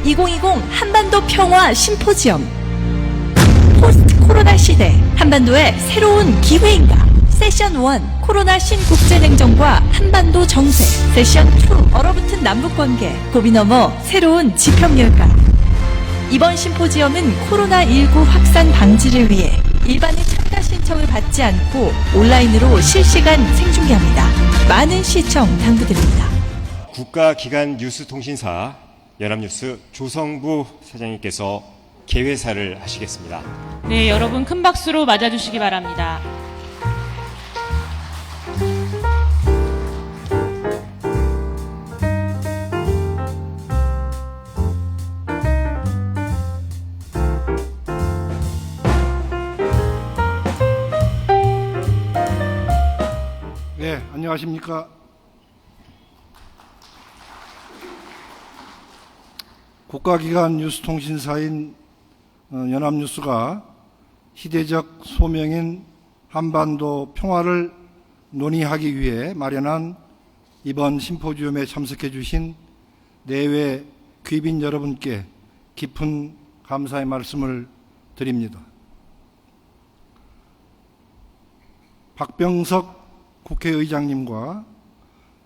2020 한반도 평화 심포지엄. 포스트 코로나 시대 한반도의 새로운 기회인가. 세션 1 코로나 신국제냉정과 한반도 정세. 세션 2 얼어붙은 남북관계 고비 넘어 새로운 지평열까. 이번 심포지엄은 코로나19 확산 방지를 위해 일반의 참가 신청을 받지 않고 온라인으로 실시간 생중계합니다. 많은 시청 당부드립니다. 국가기관 뉴스통신사 연합뉴스 조성부 사장님께서 개회사를 하시겠습니다. 네, 여러분 큰 박수로 맞아주시기 바랍니다. 네, 안녕하십니까. 국가기관 뉴스통신사인 연합뉴스가 희대적 소명인 한반도 평화를 논의하기 위해 마련한 이번 심포지엄에 참석해 주신 내외 귀빈 여러분께 깊은 감사의 말씀을 드립니다. 박병석 국회의장님과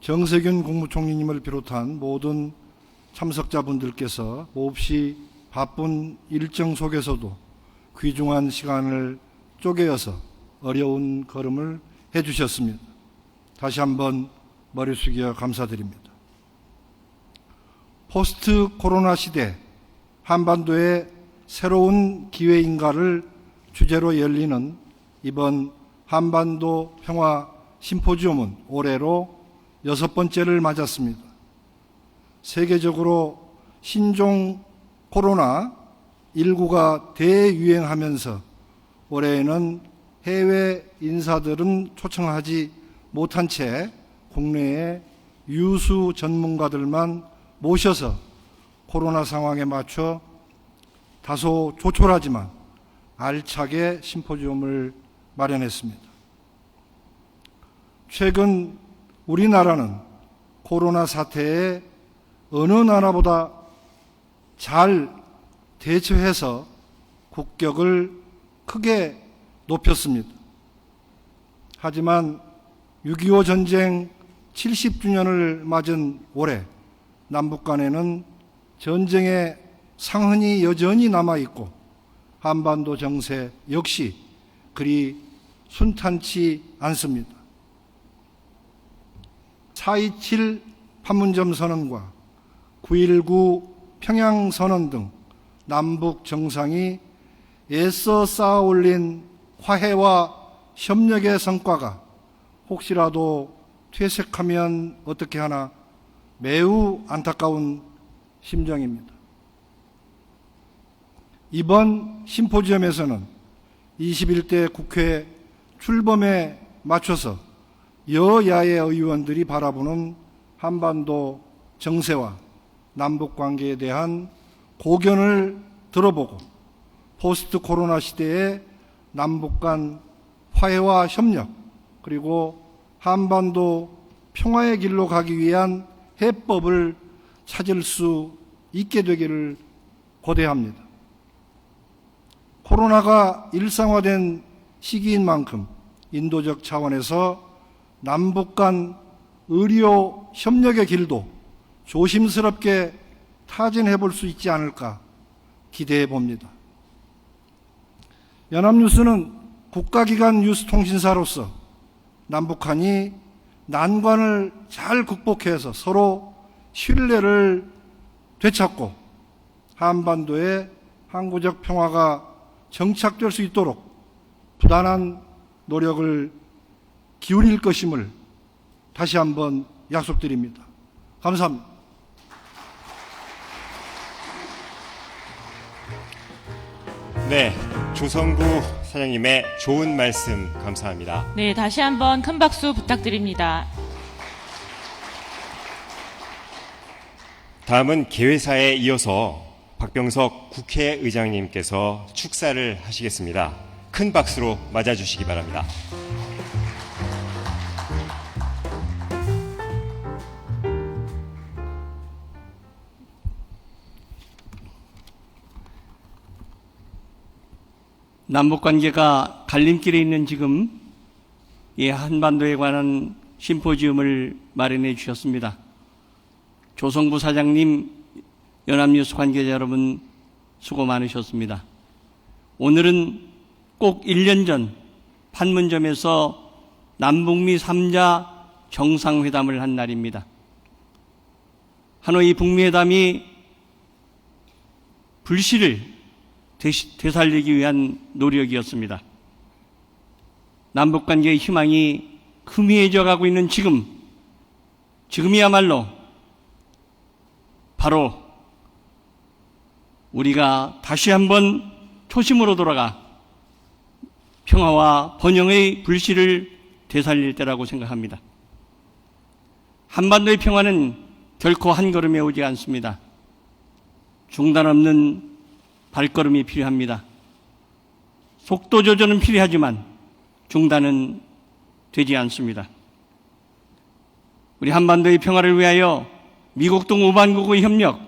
정세균 국무총리님을 비롯한 모든 참석자분들께서 몹시 바쁜 일정 속에서도 귀중한 시간을 쪼개어서 어려운 걸음을 해주셨습니다. 다시 한번 머리 숙여 감사드립니다. 포스트 코로나 시대 한반도의 새로운 기회인가를 주제로 열리는 이번 한반도 평화 심포지엄은 올해로 6번째를 맞았습니다. 세계적으로 신종 코로나19가 대유행하면서 올해에는 해외 인사들은 초청하지 못한 채 국내의 유수 전문가들만 모셔서 코로나 상황에 맞춰 다소 조촐하지만 알차게 심포지엄을 마련했습니다. 최근 우리나라는 코로나 사태에 어느 나라보다 잘 대처해서 국격을 크게 높였습니다. 하지만 6.25 전쟁 70주년을 맞은 올해 남북 간에는 전쟁의 상흔이 여전히 남아있고 한반도 정세 역시 그리 순탄치 않습니다. 4.27 판문점 선언과 9.19 평양선언 등 남북 정상이 애써 쌓아올린 화해와 협력의 성과가 혹시라도 퇴색하면 어떻게 하나 매우 안타까운 심정입니다. 이번 심포지엄에서는 21대 국회 출범에 맞춰서 여야의 의원들이 바라보는 한반도 정세와 남북관계에 대한 고견을 들어보고 포스트 코로나 시대의 남북 간 화해와 협력 그리고 한반도 평화의 길로 가기 위한 해법을 찾을 수 있게 되기를 고대합니다. 코로나가 일상화된 시기인 만큼 인도적 차원에서 남북 간 의료 협력의 길도 조심스럽게 타진해 볼 수 있지 않을까 기대해 봅니다. 연합뉴스는 국가기관 뉴스통신사로서 남북한이 난관을 잘 극복해서 서로 신뢰를 되찾고 한반도의 항구적 평화가 정착될 수 있도록 부단한 노력을 기울일 것임을 다시 한번 약속드립니다. 감사합니다. 네, 조성부 사장님의 좋은 말씀 감사합니다. 네, 다시 한번 큰 박수 부탁드립니다. 다음은 개회사에 이어서 박병석 국회의장님께서 축사를 하시겠습니다. 큰 박수로 맞아주시기 바랍니다. 남북관계가 갈림길에 있는 지금 이 한반도에 관한 심포지움을 마련해 주셨습니다. 조성부 사장님, 연합뉴스 관계자 여러분 수고 많으셨습니다. 오늘은 꼭 1년 전 판문점에서 남북미 3자 정상회담을 한 날입니다. 하노이 북미회담이 불씨를 되살리기 위한 노력이었습니다. 남북관계의 희망이 희미해져 가고 있는 지금이야말로 바로 우리가 다시 한번 초심으로 돌아가 평화와 번영의 불씨를 되살릴 때라고 생각합니다. 한반도의 평화는 결코 한 걸음에 오지 않습니다. 중단 없는 발걸음이 필요합니다. 속도 조절은 필요하지만 중단은 되지 않습니다. 우리 한반도의 평화를 위하여 미국 등 우방국의 협력,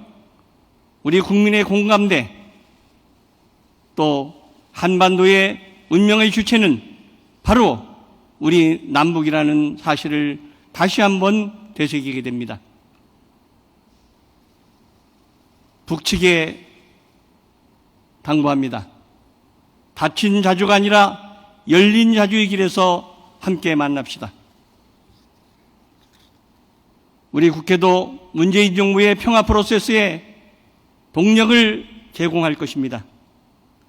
우리 국민의 공감대, 또 한반도의 운명의 주체는 바로 우리 남북이라는 사실을 다시 한번 되새기게 됩니다. 북측에 당부합니다. 닫힌 자주가 아니라 열린 자주의 길에서 함께 만납시다. 우리 국회도 문재인 정부의 평화 프로세스에 동력을 제공할 것입니다.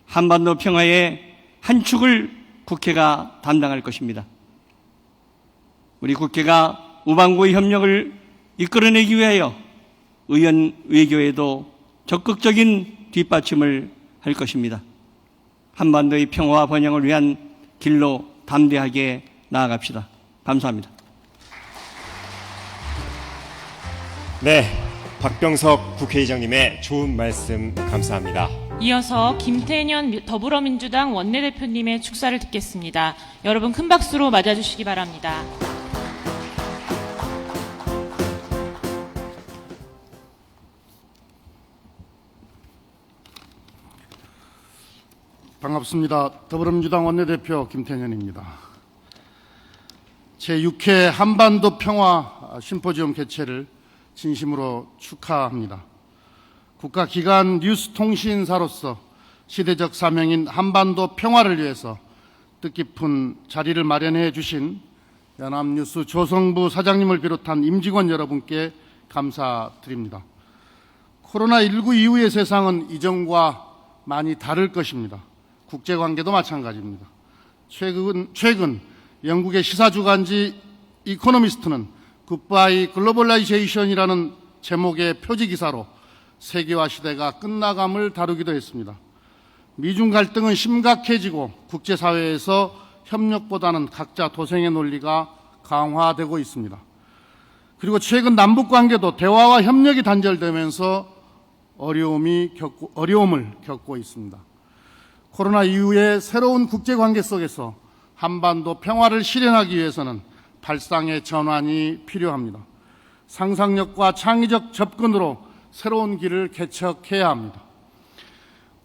한반도 평화의 한 축을 국회가 담당할 것입니다. 우리 국회가 우방국의 협력을 이끌어내기 위하여 의원 외교에도 적극적인 뒷받침을 할 것입니다. 한반도의 평화와 번영을 위한 길로 담대하게 나아갑시다. 감사합니다. 네, 박병석 국회의장님의 좋은 말씀 감사합니다. 이어서 김태년 더불어민주당 원내대표님의 축사를 듣겠습니다. 여러분 큰 박수로 맞아주시기 바랍니다. 반갑습니다. 더불어민주당 원내대표 김태년입니다. 제6회 한반도 평화 심포지엄 개최를 진심으로 축하합니다. 국가기관 뉴스통신사로서 시대적 사명인 한반도 평화를 위해서 뜻깊은 자리를 마련해 주신 연합뉴스 조성부 사장님을 비롯한 임직원 여러분께 감사드립니다. 코로나19 이후의 세상은 이전과 많이 다를 것입니다. 국제관계도 마찬가지입니다. 최근 영국의 시사주간지 이코노미스트는 굿바이 글로벌라이제이션이라는 제목의 표지기사로 세계화 시대가 끝나감을 다루기도 했습니다. 미중 갈등은 심각해지고 국제사회에서 협력보다는 각자 도생의 논리가 강화되고 있습니다. 그리고 최근 남북관계도 대화와 협력이 단절되면서 어려움을 겪고 있습니다. 코로나 이후의 새로운 국제관계 속에서 한반도 평화를 실현하기 위해서는 발상의 전환이 필요합니다. 상상력과 창의적 접근으로 새로운 길을 개척해야 합니다.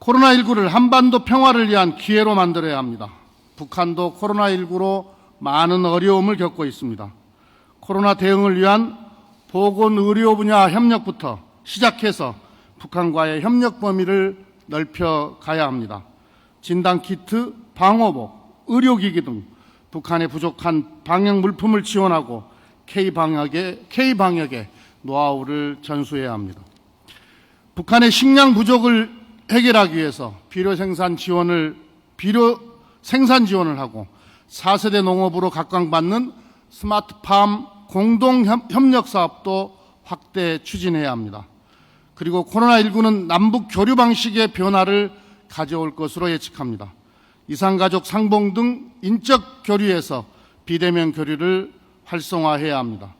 코로나19를 한반도 평화를 위한 기회로 만들어야 합니다. 북한도 코로나19로 많은 어려움을 겪고 있습니다. 코로나 대응을 위한 보건의료 분야 협력부터 시작해서 북한과의 협력 범위를 넓혀가야 합니다. 진단키트, 방호복, 의료기기 등 북한의 부족한 방역 물품을 지원하고 K방역의 노하우를 전수해야 합니다. 북한의 식량 부족을 해결하기 위해서 비료 생산 지원을 하고 4세대 농업으로 각광받는 스마트팜 공동 협력 사업도 확대 추진해야 합니다. 그리고 코로나19는 남북 교류 방식의 변화를 가져올 것으로 예측합니다. 이산가족 상봉 등 인적 교류에서 비대면 교류를 활성화해야 합니다.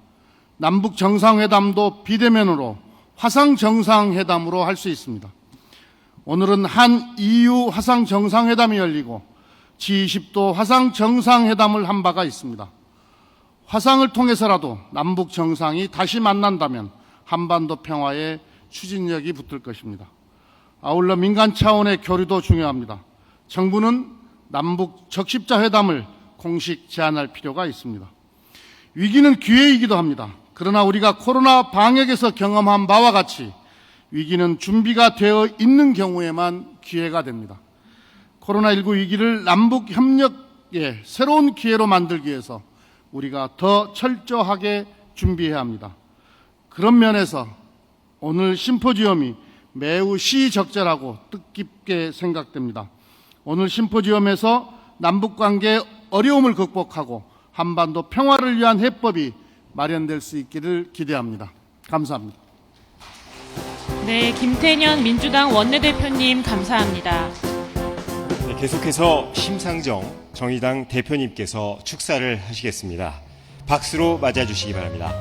남북 정상회담도 비대면으로 화상 정상회담으로 할 수 있습니다. 오늘은 한 EU 화상 정상회담이 열리고 G20도 화상 정상회담을 한 바가 있습니다. 화상을 통해서라도 남북 정상이 다시 만난다면 한반도 평화에 추진력이 붙을 것입니다. 아울러 민간 차원의 교류도 중요합니다. 정부는 남북 적십자 회담을 공식 제안할 필요가 있습니다. 위기는 기회이기도 합니다. 그러나 우리가 코로나 방역에서 경험한 바와 같이 위기는 준비가 되어 있는 경우에만 기회가 됩니다. 코로나19 위기를 남북 협력의 새로운 기회로 만들기 위해서 우리가 더 철저하게 준비해야 합니다. 그런 면에서 오늘 심포지엄이 매우 시의적절하고 뜻깊게 생각됩니다. 오늘 심포지엄에서 남북관계의 어려움을 극복하고 한반도 평화를 위한 해법이 마련될 수 있기를 기대합니다. 감사합니다. 네, 김태년 민주당 원내대표님 감사합니다. 네, 계속해서 심상정 정의당 대표님께서 축사를 하시겠습니다. 박수로 맞아주시기 바랍니다.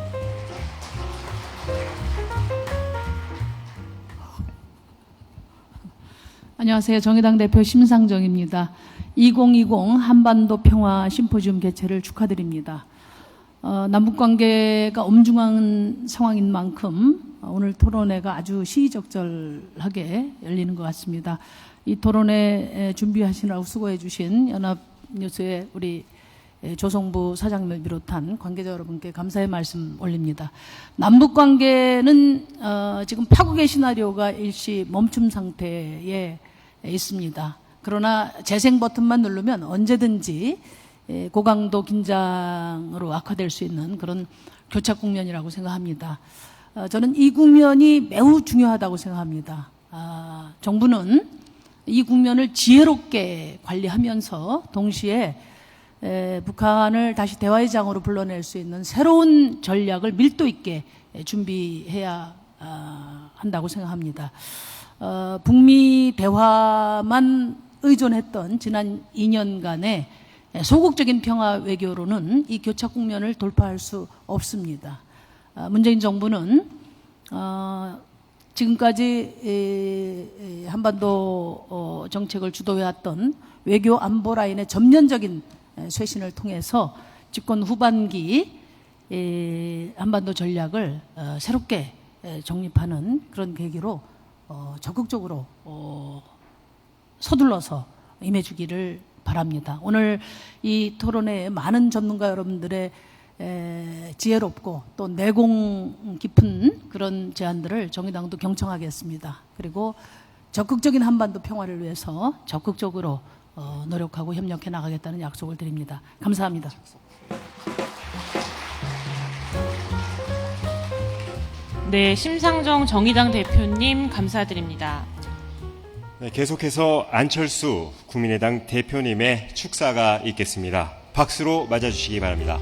안녕하세요. 정의당 대표 심상정입니다. 2020 한반도 평화 심포지엄 개최를 축하드립니다. 남북관계가 엄중한 상황인 만큼 오늘 토론회가 아주 시의적절하게 열리는 것 같습니다. 이 토론회 준비하시느라고 수고해 주신 연합뉴스의 우리 조성부 사장님을 비롯한 관계자 여러분께 감사의 말씀 올립니다. 남북관계는 지금 파국의 시나리오가 일시 멈춤 상태에 있습니다. 그러나 재생 버튼만 누르면 언제든지 고강도 긴장으로 악화될 수 있는 그런 교착 국면이라고 생각합니다. 저는 이 국면이 매우 중요하다고 생각합니다. 정부는 이 국면을 지혜롭게 관리하면서 동시에 북한을 다시 대화의 장으로 불러낼 수 있는 새로운 전략을 밀도 있게 준비해야 한다고 생각합니다. 북미 대화만 의존했던 지난 2년간의 소극적인 평화 외교로는 이 교착 국면을 돌파할 수 없습니다. 문재인 정부는 지금까지 한반도 정책을 주도해왔던 외교 안보 라인의 전면적인 쇄신을 통해서 집권 후반기 한반도 전략을 새롭게 정립하는 그런 계기로 적극적으로 서둘러서 임해주기를 바랍니다. 오늘 이 토론회에 많은 전문가 여러분들의 지혜롭고 또 내공 깊은 그런 제안들을 정의당도 경청하겠습니다. 그리고 적극적인 한반도 평화를 위해서 적극적으로 노력하고 협력해 나가겠다는 약속을 드립니다. 감사합니다. 네, 심상정 정의당 대표님 감사드립니다. 네, 계속해서 안철수 국민의당 대표님의 축사가 있겠습니다. 박수로 맞아주시기 바랍니다.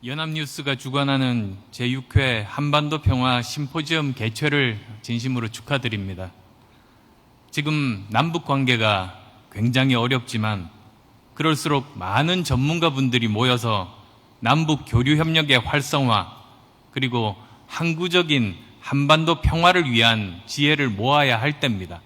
연합뉴스가 주관하는 제6회 한반도 평화 심포지엄 개최를 진심으로 축하드립니다. 지금 남북 관계가 굉장히 어렵지만 그럴수록 많은 전문가분들이 모여서 남북 교류 협력의 활성화 그리고 항구적인 한반도 평화를 위한 지혜를 모아야 할 때입니다.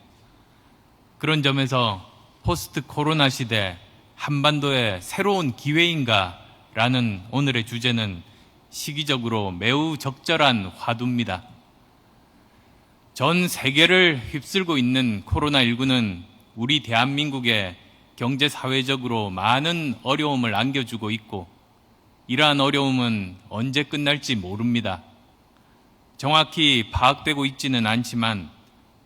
그런 점에서 포스트 코로나 시대 한반도의 새로운 기회인가 라는 오늘의 주제는 시기적으로 매우 적절한 화두입니다. 전 세계를 휩쓸고 있는 코로나19는 우리 대한민국에 경제사회적으로 많은 어려움을 안겨주고 있고 이러한 어려움은 언제 끝날지 모릅니다. 정확히 파악되고 있지는 않지만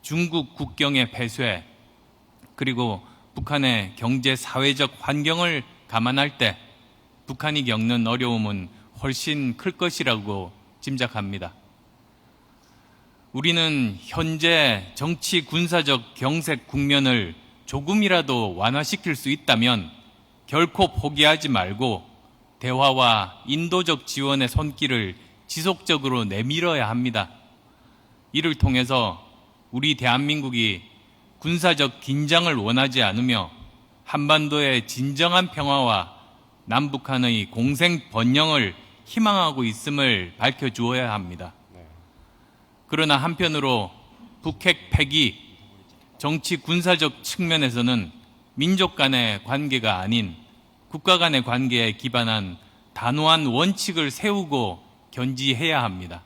중국 국경의 폐쇄 그리고 북한의 경제사회적 환경을 감안할 때 북한이 겪는 어려움은 훨씬 클 것이라고 짐작합니다. 우리는 현재 정치 군사적 경색 국면을 조금이라도 완화시킬 수 있다면 결코 포기하지 말고 대화와 인도적 지원의 손길을 지속적으로 내밀어야 합니다. 이를 통해서 우리 대한민국이 군사적 긴장을 원하지 않으며 한반도의 진정한 평화와 남북한의 공생 번영을 희망하고 있음을 밝혀주어야 합니다. 그러나 한편으로 북핵 폐기, 정치 군사적 측면에서는 민족 간의 관계가 아닌 국가 간의 관계에 기반한 단호한 원칙을 세우고 견지해야 합니다.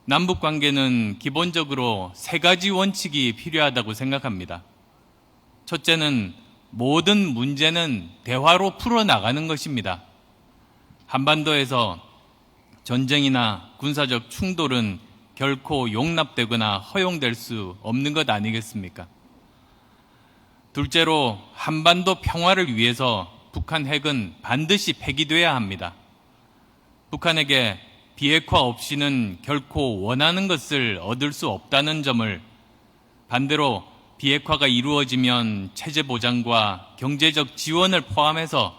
남북 관계는 기본적으로 세 가지 원칙이 필요하다고 생각합니다. 첫째는 모든 문제는 대화로 풀어나가는 것입니다. 한반도에서 전쟁이나 군사적 충돌은 결코 용납되거나 허용될 수 없는 것 아니겠습니까? 둘째로 한반도 평화를 위해서 북한 핵은 반드시 폐기돼야 합니다. 북한에게 비핵화 없이는 결코 원하는 것을 얻을 수 없다는 점을, 반대로 비핵화가 이루어지면 체제 보장과 경제적 지원을 포함해서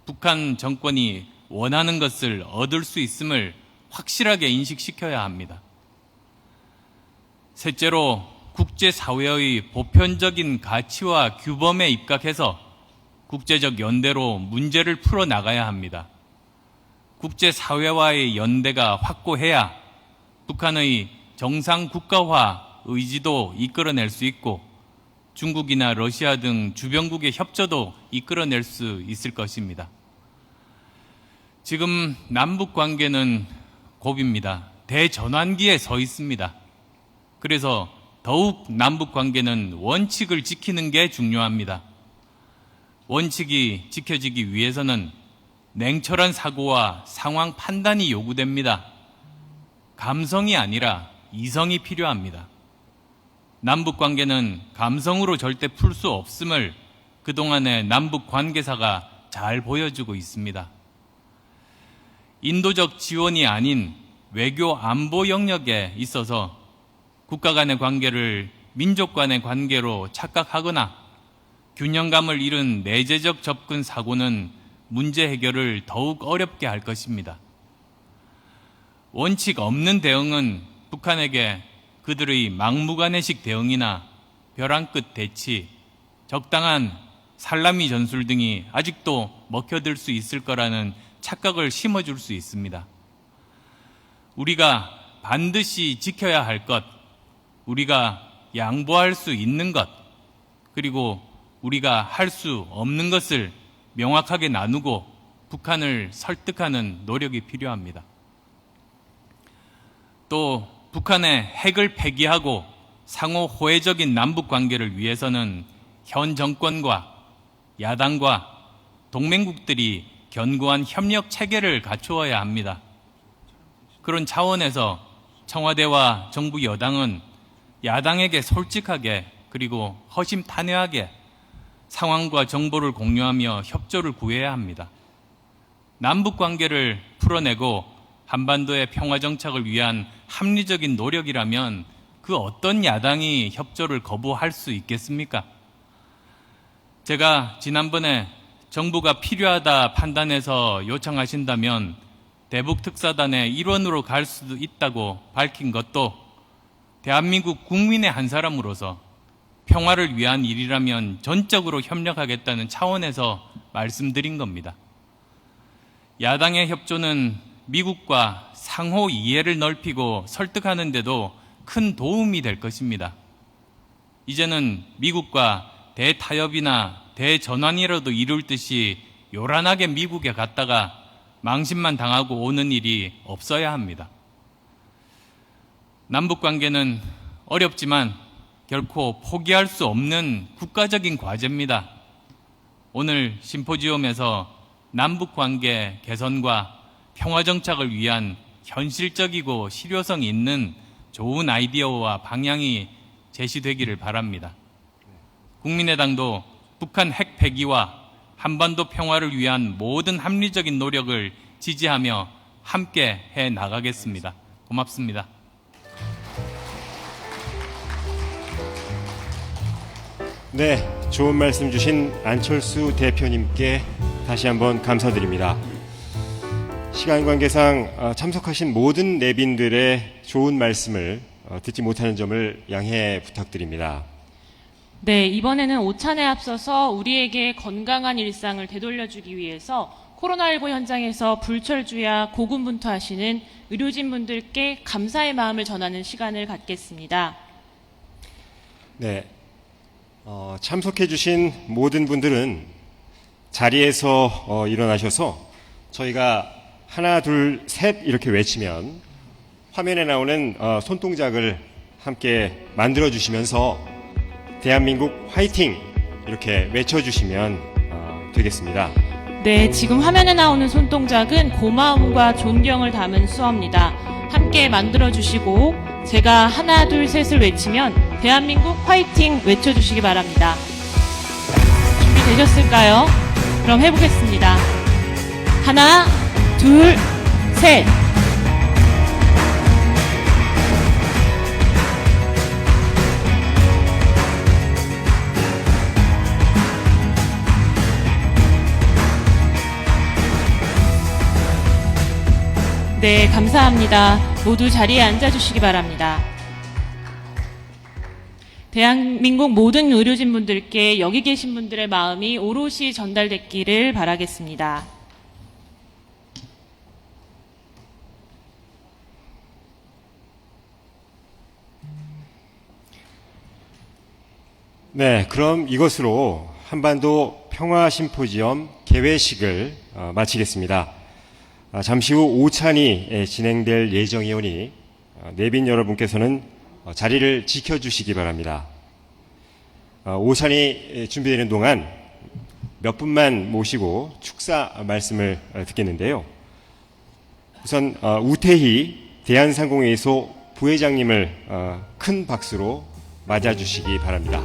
북한 정권이 원하는 것을 얻을 수 있음을 확실하게 인식시켜야 합니다. 셋째로 국제사회의 보편적인 가치와 규범에 입각해서 국제적 연대로 문제를 풀어나가야 합니다. 국제사회와의 연대가 확고해야 북한의 정상 국가화 의지도 이끌어낼 수 있고 중국이나 러시아 등 주변국의 협조도 이끌어낼 수 있을 것입니다. 지금 남북 관계는 고비입니다. 대전환기에 서 있습니다. 그래서 더욱 남북 관계는 원칙을 지키는 게 중요합니다. 원칙이 지켜지기 위해서는 냉철한 사고와 상황 판단이 요구됩니다. 감성이 아니라 이성이 필요합니다. 남북 관계는 감성으로 절대 풀 수 없음을 그동안의 남북 관계사가 잘 보여주고 있습니다. 인도적 지원이 아닌 외교 안보 영역에 있어서 국가 간의 관계를 민족 간의 관계로 착각하거나 균형감을 잃은 내재적 접근 사고는 문제 해결을 더욱 어렵게 할 것입니다. 원칙 없는 대응은 북한에게 그들의 막무가내식 대응이나 벼랑 끝 대치, 적당한 살라미 전술 등이 아직도 먹혀들 수 있을 거라는 착각을 심어줄 수 있습니다. 우리가 반드시 지켜야 할 것, 우리가 양보할 수 있는 것, 그리고 우리가 할 수 없는 것을 명확하게 나누고 북한을 설득하는 노력이 필요합니다. 또 북한의 핵을 폐기하고 상호 호혜적인 남북 관계를 위해서는 현 정권과 야당과 동맹국들이 견고한 협력 체계를 갖추어야 합니다. 그런 차원에서 청와대와 정부 여당은 야당에게 솔직하게 그리고 허심탄회하게 상황과 정보를 공유하며 협조를 구해야 합니다. 남북 관계를 풀어내고 한반도의 평화 정착을 위한 합리적인 노력이라면 그 어떤 야당이 협조를 거부할 수 있겠습니까? 제가 지난번에 정부가 필요하다 판단해서 요청하신다면 대북 특사단의 일원으로 갈 수도 있다고 밝힌 것도 대한민국 국민의 한 사람으로서 평화를 위한 일이라면 전적으로 협력하겠다는 차원에서 말씀드린 겁니다. 야당의 협조는 미국과 상호 이해를 넓히고 설득하는 데도 큰 도움이 될 것입니다. 이제는 미국과 대타협이나 대전환이라도 이룰 듯이 요란하게 미국에 갔다가 망신만 당하고 오는 일이 없어야 합니다. 남북관계는 어렵지만 결코 포기할 수 없는 국가적인 과제입니다. 오늘 심포지엄에서 남북관계 개선과 평화정착을 위한 현실적이고 실효성 있는 좋은 아이디어와 방향이 제시되기를 바랍니다. 국민의당도 북한 핵 폐기와 한반도 평화를 위한 모든 합리적인 노력을 지지하며 함께 해 나가겠습니다. 고맙습니다. 네, 좋은 말씀 주신 안철수 대표님께 다시 한번 감사드립니다. 시간 관계상 참석하신 모든 내빈들의 좋은 말씀을 듣지 못하는 점을 양해 부탁드립니다. 네, 이번에는 오찬에 앞서서 우리에게 건강한 일상을 되돌려주기 위해서 코로나19 현장에서 불철주야 고군분투하시는 의료진분들께 감사의 마음을 전하는 시간을 갖겠습니다. 네, 참석해 주신 모든 분들은 자리에서 일어나셔서 저희가 하나, 둘, 셋 이렇게 외치면 화면에 나오는 손동작을 함께 만들어 주시면서 대한민국 화이팅 이렇게 외쳐주시면 되겠습니다. 네, 지금 화면에 나오는 손동작은 고마움과 존경을 담은 수어입니다. 함께 만들어주시고 제가 하나, 둘, 셋을 외치면 대한민국 화이팅 외쳐주시기 바랍니다. 준비되셨을까요? 그럼 해보겠습니다. 하나, 둘, 셋. 네, 감사합니다. 모두 자리에 앉아주시기 바랍니다. 대한민국 모든 의료진분들께 여기 계신 분들의 마음이 오롯이 전달됐기를 바라겠습니다. 네, 그럼 이것으로 한반도 평화심포지엄 개회식을 마치겠습니다. 잠시 후 오찬이 진행될 예정이오니 내빈 여러분께서는 자리를 지켜주시기 바랍니다. 오찬이 준비되는 동안 몇 분만 모시고 축사 말씀을 듣겠는데요. 우선 우태희 대한상공회의소 부회장님을 큰 박수로 맞아주시기 바랍니다.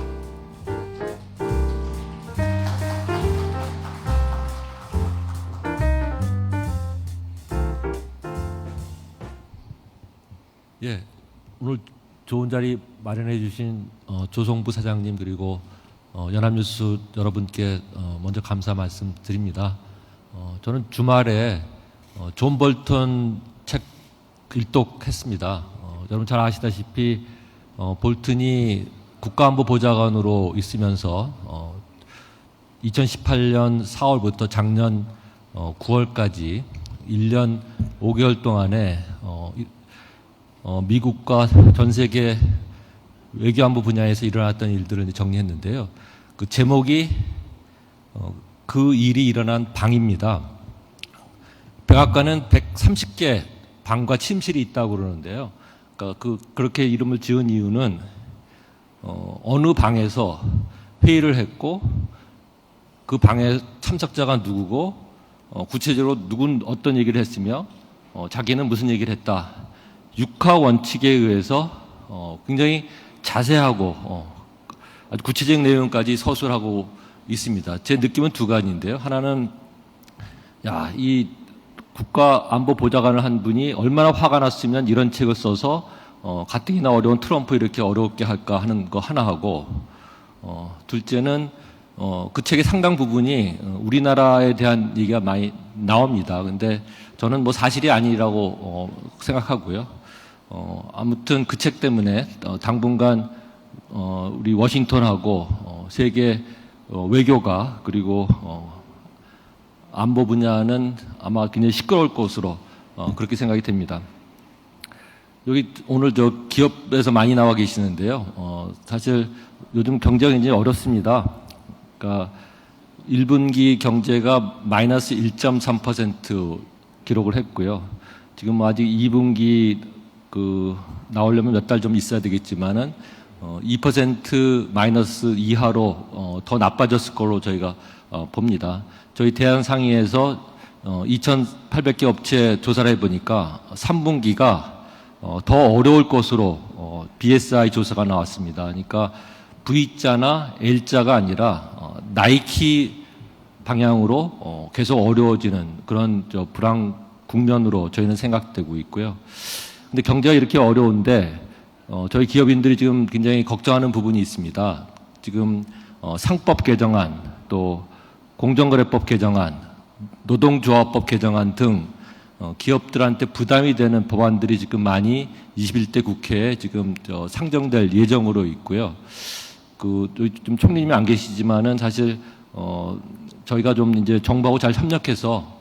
예, 오늘 좋은 자리 마련해 주신 조성부 사장님 그리고 연합뉴스 여러분께 먼저 감사 말씀 드립니다. 저는 주말에 존 볼턴 책 일독했습니다. 여러분 잘 아시다시피 볼튼이 국가안보보좌관으로 있으면서 2018년 4월부터 작년 9월까지 1년 5개월 동안에 미국과 전 세계 외교안보 분야에서 일어났던 일들을 정리했는데요. 그 제목이 그 일이 일어난 방입니다. 백악관은 130개 방과 침실이 있다고 그러는데요. 그러니까 그렇게 이름을 지은 이유는 어느 방에서 회의를 했고 그 방에 참석자가 누구고 구체적으로 누군 어떤 얘기를 했으며 자기는 무슨 얘기를 했다. 육하 원칙에 의해서 굉장히 자세하고 아주 구체적인 내용까지 서술하고 있습니다. 제 느낌은 두 가지인데요. 하나는 이 국가안보보좌관을 한 분이 얼마나 화가 났으면 이런 책을 써서 가뜩이나 어려운 트럼프 이렇게 어렵게 할까 하는 거 하나 하고 둘째는 그 책의 상당 부분이 우리나라에 대한 얘기가 많이 나옵니다. 근데 저는 뭐 사실이 아니라고 생각하고요. 아무튼 그 책 때문에 당분간 우리 워싱턴하고 세계 외교가 그리고 안보 분야는 아마 굉장히 시끄러울 것으로 그렇게 생각이 됩니다. 여기 오늘 저 기업에서 많이 나와 계시는데요. 사실 요즘 경제가 굉장히 어렵습니다. 그러니까 1분기 경제가 마이너스 1.3% 기록을 했고요. 지금 아직 2분기 나오려면 몇 달 좀 있어야 되겠지만은 2% 마이너스 이하로 더 나빠졌을 걸로 저희가 봅니다. 저희 대한상의에서 2,800개 업체 조사를 해보니까 3분기가 더 어려울 것으로 BSI 조사가 나왔습니다. 그러니까 V자나 L자가 아니라 나이키 방향으로 계속 어려워지는 그런 불황 국면으로 저희는 생각되고 있고요. 근데 경제가 이렇게 어려운데 저희 기업인들이 지금 굉장히 걱정하는 부분이 있습니다. 지금 상법 개정안, 또 공정거래법 개정안, 노동조합법 개정안 등 기업들한테 부담이 되는 법안들이 지금 많이 21대 국회에 지금 상정될 예정으로 있고요. 좀 총리님이 안 계시지만은 사실 저희가 좀 이제 정부하고 잘 협력해서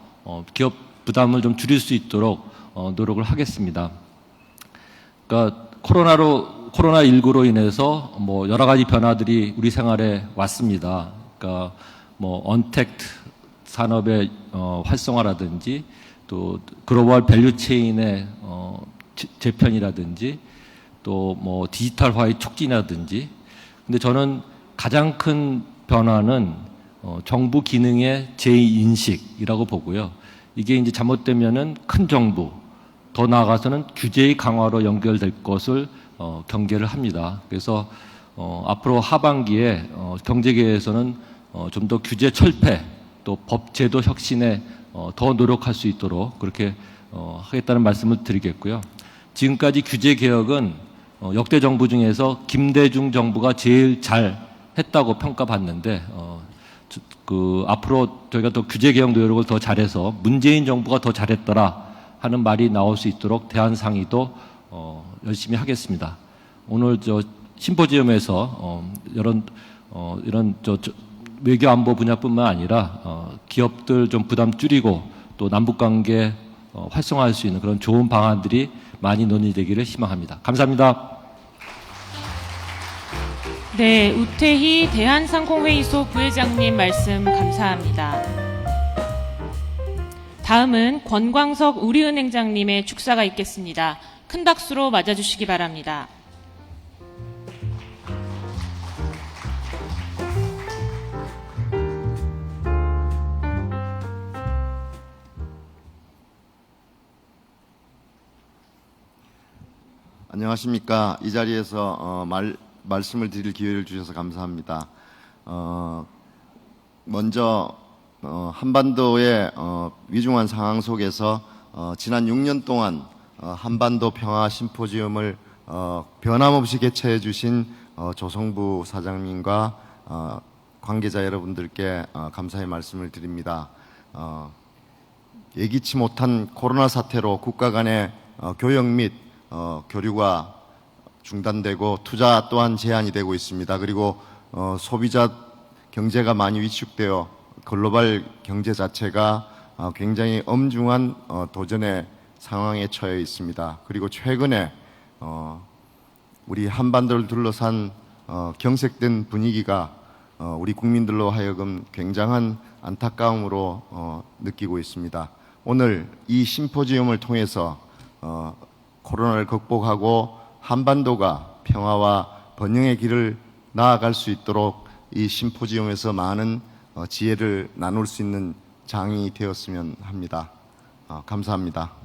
기업 부담을 좀 줄일 수 있도록 노력을 하겠습니다. 그러니까 코로나19로 인해서 뭐 여러 가지 변화들이 우리 생활에 왔습니다. 그러니까 뭐 언택트 산업의 활성화라든지 또 글로벌 밸류 체인의 재편이라든지 또 뭐 디지털화의 촉진이라든지. 근데 저는 가장 큰 변화는 정부 기능의 재인식이라고 보고요. 이게 이제 잘못되면은 큰 정부, 더 나아가서는 규제의 강화로 연결될 것을 경계를 합니다. 그래서 앞으로 하반기에 경제계에서는 좀 더 규제 철폐, 또 법제도 혁신에 더 노력할 수 있도록 그렇게 하겠다는 말씀을 드리겠고요. 지금까지 규제 개혁은 역대 정부 중에서 김대중 정부가 제일 잘 했다고 평가받는데 앞으로 저희가 더 규제 개혁 노력을 더 잘해서 문재인 정부가 더 잘했더라 하는 말이 나올 수 있도록 대안상의도 열심히 하겠습니다. 오늘 저 심포지엄에서 이런 외교 안보 분야뿐만 아니라 기업들 좀 부담 줄이고 또 남북 관계 활성화할 수 있는 그런 좋은 방안들이 많이 논의되기를 희망합니다. 감사합니다. 네, 우태희 대한상공회의소 부회장님 말씀 감사합니다. 다음은 권광석 우리은행장님의 축사가 있겠습니다. 큰 박수로 맞아주시기 바랍니다. 안녕하십니까. 이 자리에서 말씀을 드릴 기회를 주셔서 감사합니다. 먼저 한반도의 위중한 상황 속에서 지난 6년 동안 한반도 평화 심포지엄을 변함없이 개최해 주신 조성부 사장님과 관계자 여러분들께 감사의 말씀을 드립니다. 예기치 못한 코로나 사태로 국가 간의 교역 및 교류가 중단되고 투자 또한 제한이 되고 있습니다. 그리고 소비자 경제가 많이 위축되어 글로벌 경제 자체가 굉장히 엄중한 도전의 상황에 처해 있습니다. 그리고 최근에 우리 한반도를 둘러싼 경색된 분위기가 우리 국민들로 하여금 굉장한 안타까움으로 느끼고 있습니다. 오늘 이 심포지엄을 통해서 코로나를 극복하고 한반도가 평화와 번영의 길을 나아갈 수 있도록 이 심포지엄에서 많은 지혜를 나눌 수 있는 장이 되었으면 합니다. 감사합니다.